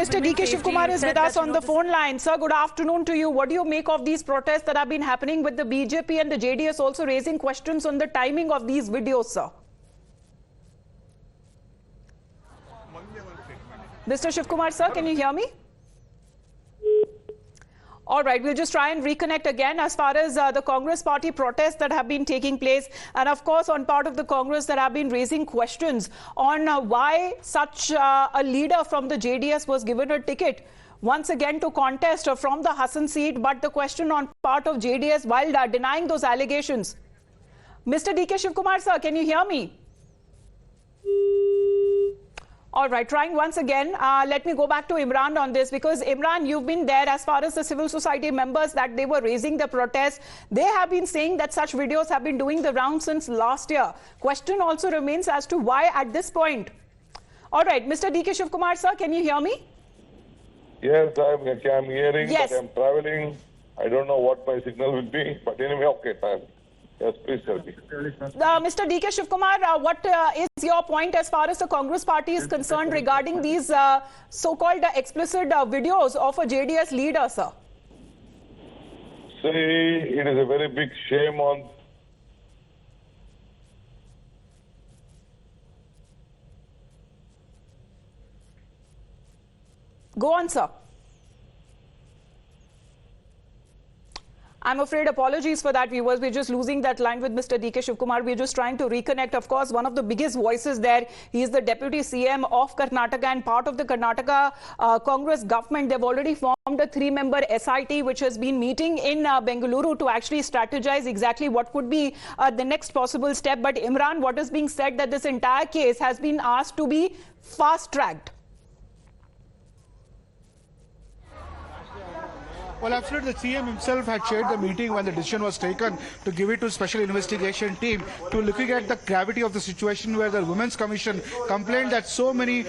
Mr. D.K. Shivkumar is with us on the phone line. Sir, good afternoon to you. What do you make of these protests that have been happening with the BJP and the JDS also raising questions on the timing of these videos, sir? Mr. Shivkumar, sir, can you hear me? All right, we'll just try and reconnect again as far as the Congress party protests that have been taking place. And of course, on part of the Congress that have been raising questions on why such a leader from the JDS was given a ticket once again to contest from the Hassan seat. But the question on part of JDS while denying those allegations. Mr. D.K. Shivkumar, sir, can you hear me? All right, trying once again. Let me go back to Imran on this, because Imran, you've been there as far as the civil society members that they were raising the protest. They have been saying that such videos have been doing the round since last year. Question also remains as to why at this point. All right, Mr. D.K. Shivkumar, sir, can you hear me? Yes, I'm hearing, yes. But I'm traveling. I don't know what my signal will be, but anyway, okay, fine. Yes, please tell me. Mr. D.K. Shivkumar, what is your point as far as the Congress party is concerned regarding these so-called explicit videos of a JDS leader, sir? See, it is a very big shame on... Go on, sir. I'm afraid, apologies for that, viewers. We're just losing that line with Mr. D.K. Shivkumar. We're just trying to reconnect. Of course, one of the biggest voices there, he is the Deputy CM of Karnataka and part of the Karnataka Congress government. They've already formed a 3-member SIT, which has been meeting in Bengaluru to actually strategize exactly what could be the next possible step. But Imran, what is being said that this entire case has been asked to be fast-tracked. Well, absolutely. The CM himself had chaired the meeting when the decision was taken to give it to special investigation team to looking at the gravity of the situation, where the Women's Commission complained that so many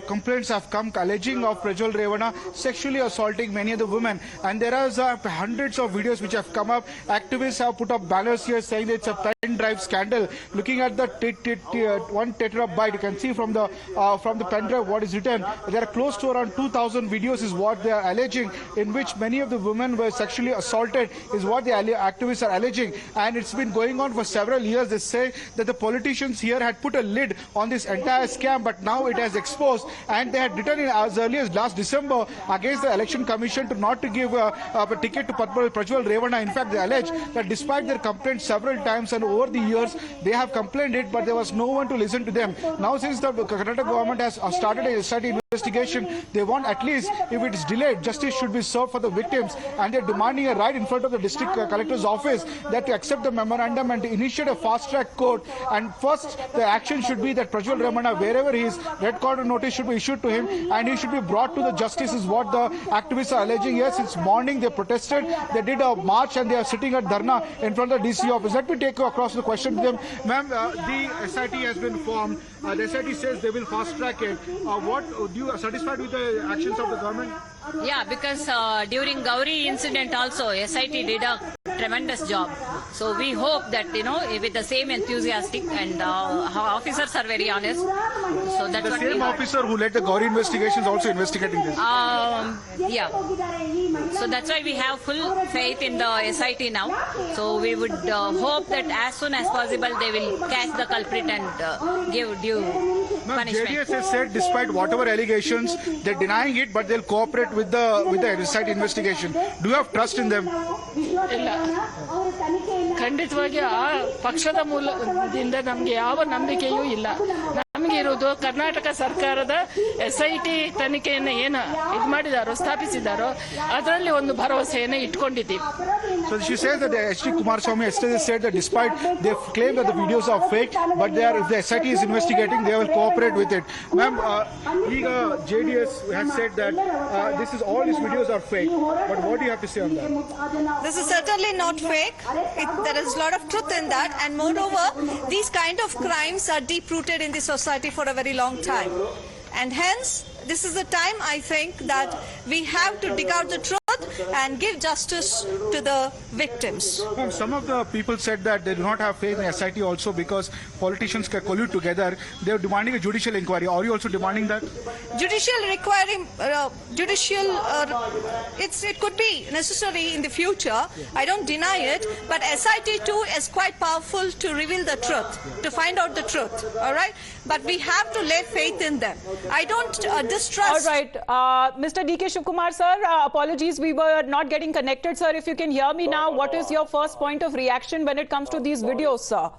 complaints have come alleging of Prajwal Revana sexually assaulting many of the women. And there are hundreds of videos which have come up. Activists have put up banners here saying that it's a pen drive scandal. Looking at the 1 terabyte, you can see from the pen drive what is written. There are close to around 2,000 videos is what they are alleging, in which many of the women were sexually assaulted, is what the activists are alleging. And it's been going on for several years. They say that the politicians here had put a lid on this entire scam, but now it has exposed. And they had written in as early as last December against the Election Commission to give a ticket to Prajwal Revana. In fact, they allege that despite their complaints several times and over the years, they have complained it, but there was no one to listen to them. Now, since the Karnataka government has started a SIT investigation, they want, at least if it is delayed, justice should be served for the victims, and they're demanding a right in front of the district collector's office that to accept the memorandum and to initiate a fast-track court. And first, the action should be that Prajwal Revana, wherever he is, red corner notice should be issued to him, and he should be brought to the justice, is what the activists are alleging. Yes, since morning they protested, they did a march, and they are sitting at Dharna in front of the DC office. Let me take you across the question to them. Ma'am, the SIT has been formed. The SIT says they will fast-track it. What do you are satisfied with the actions of the government? Yeah, because during Gauri incident also, SIT did a tremendous job. So we hope that, with the same enthusiastic, and our officers are very honest. So that's the same officer who led the Gauri investigations also investigating this. Yeah. So that's why we have full faith in the SIT now. So we would hope that as soon as possible they will catch the culprit and give due punishment. JDS has said despite whatever allegations, they're denying it, but they'll cooperate with the SIT investigation. Do you have trust in them? ಇಲ್ಲ ಖಂಡಿತವಾಗಿ ಆ ಪಕ್ಷದ ಮೂಲದಿಂದ ನಮಗೆ ಯಾವ ನಂಬಿಕೆಯೂ ಇಲ್ಲ. ನಮಗೆ ಇರುವುದು ಕರ್ನಾಟಕ ಸರ್ಕಾರದ SIT ತನಿಖೆಯನ್ನು ಏನು ಇದು ಮಾಡಿದಾರೋ ಸ್ಥಾಪಿಸಿದಾರೋ ಅದರಲ್ಲಿ ಒಂದು ಭರವಸೆಯನ್ನು ಇಟ್ಕೊಂಡಿದ್ದೀವಿ. So she says that H.D. Kumaraswamy yesterday said that despite they claim that the videos are fake, but if the SIT is investigating, they will cooperate with it. Ma'am, JDS has said that all these videos are fake. But what do you have to say on that? This is certainly not fake. There is a lot of truth in that, and moreover, these kind of crimes are deep-rooted in the society for a very long time. And hence, this is the time, I think, that we have to dig out the truth and give justice to the victims. Some of the people said that they do not have faith in SIT also because politicians can collude together. They are demanding a judicial inquiry. Are you also demanding that? It could be necessary in the future. I don't deny it, but SIT too is quite powerful to reveal the truth, to find out the truth. All right, but we have to lay faith in them. I don't distrust. All right, Mr. D.K. Shivkumar, sir, apologies, we were not getting connected, sir. If you can hear me now, what is your first point of reaction when it comes to these videos, sir?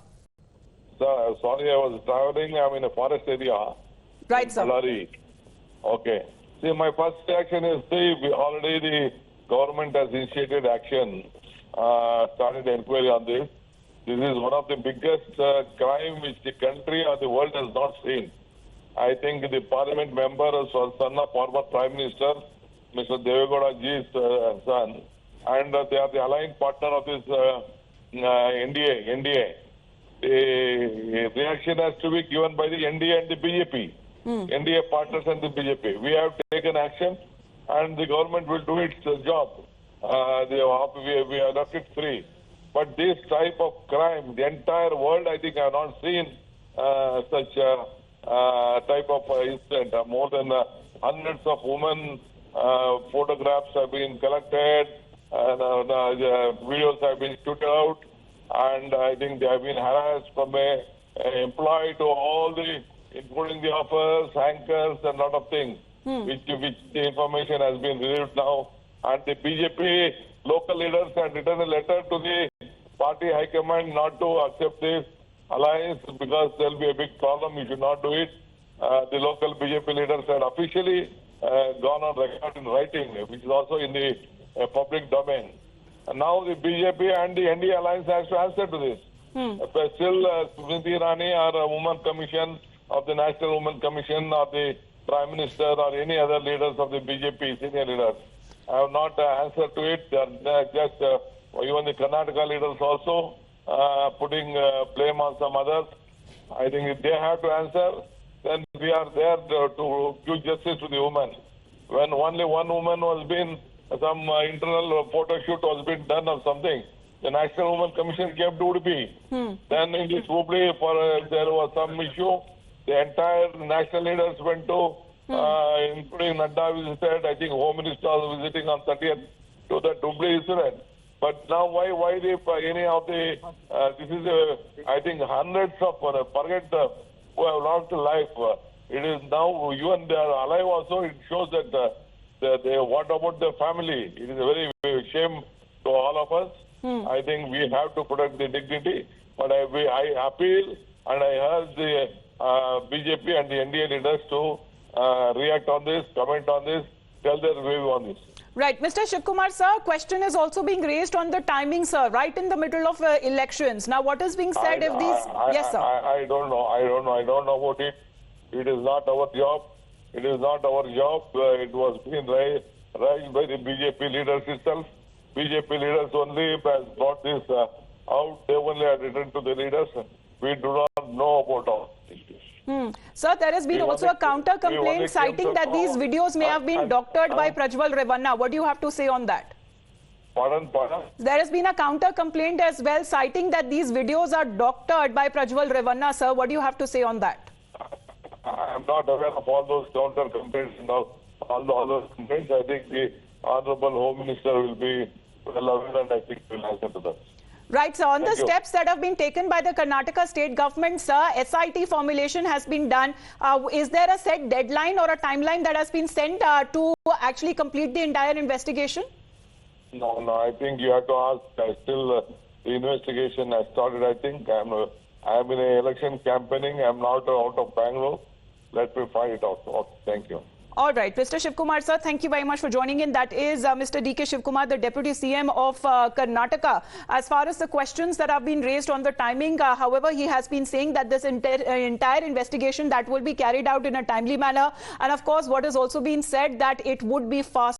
Sir, sorry, I was traveling. I'm in a forest area. Right, sir. Ballari. Okay. See, my first reaction is, already the government has initiated action, started inquiry on this. This is one of the biggest crime which the country or the world has not seen. I think the parliament member, son of former Prime Minister, Mr. Devegowda ji's son, and they are the aligned partner of this NDA. The reaction has to be given by the NDA and the BJP. NDA partners and the BJP. We have taken action and the government will do its job. We have left it free. But this type of crime, the entire world, I think, I have not seen such type of incident. More than hundreds of women photographs have been collected, and videos have been put out, and I think they have been harassed from a employee to all the, including the offers, anchors, and lot of things, which the information has been released now. And the BJP local leaders have written a letter to the party high command not to accept this alliance because there will be a big problem. You should not do it. The local BJP leaders had officially gone on record in writing, which is also in the public domain. And now the BJP and the NDA alliance has to answer to this. But still, Smriti Irani or a woman commission of the National Women Commission or the Prime Minister or any other leaders of the BJP, senior leaders, have not answered to it. They are just, even the Karnataka leaders also putting blame on some others. I think if they have to answer, then we are there to give justice to the women. When only one woman was being, some internal photo shoot was being done or something, the National Women Commission came to Udupi. Then in this Hubli, there was some issue. The entire national leaders went to, including Nadda visited, I think Home Minister was visiting on 30th to the Hubli incident. But now why any of the, this is, I think hundreds of, forget who have lost life. It is now, even they are alive also, it shows that what about the family? It is a very shame to all of us. I think we have to protect the dignity. But I appeal and I urge the BJP and the NDA leaders to react on this, comment on this, tell their view on this. Right. Mr. Shivkumar, sir, question is also being raised on the timing, sir, right in the middle of elections. Now, what is being said if these... Yes, sir. I don't know. I don't know about it. It is not our job. It is not our job. It was being raised by the BJP leaders itself. BJP leaders only has brought this out. They only have written to the leaders. We do not know about all these. Sir, there has been also a counter complaint citing that these videos may have been doctored by Prajwal Revanna. What do you have to say on that? Pardon? There has been a counter complaint as well citing that these videos are doctored by Prajwal Revanna, sir. What do you have to say on that? I am not aware of all those counter complaints and all those complaints. I think the Honorable Home Minister will be well aware and I think will answer to that. Right, sir. On the steps that have been taken by the Karnataka state government, sir, SIT formulation has been done. Is there a set deadline or a timeline that has been sent to actually complete the entire investigation? No. I think you have to ask. Still, the investigation has started. I think I am in an election campaigning. I am not out of Bangalore. Let me find it out. Okay, thank you. All right, Mr. Shivkumar, sir, thank you very much for joining in. That is Mr. D.K. Shivkumar, the Deputy CM of Karnataka. As far as the questions that have been raised on the timing, however, he has been saying that this entire investigation that will be carried out in a timely manner. And of course, what has also been said that it would be fast.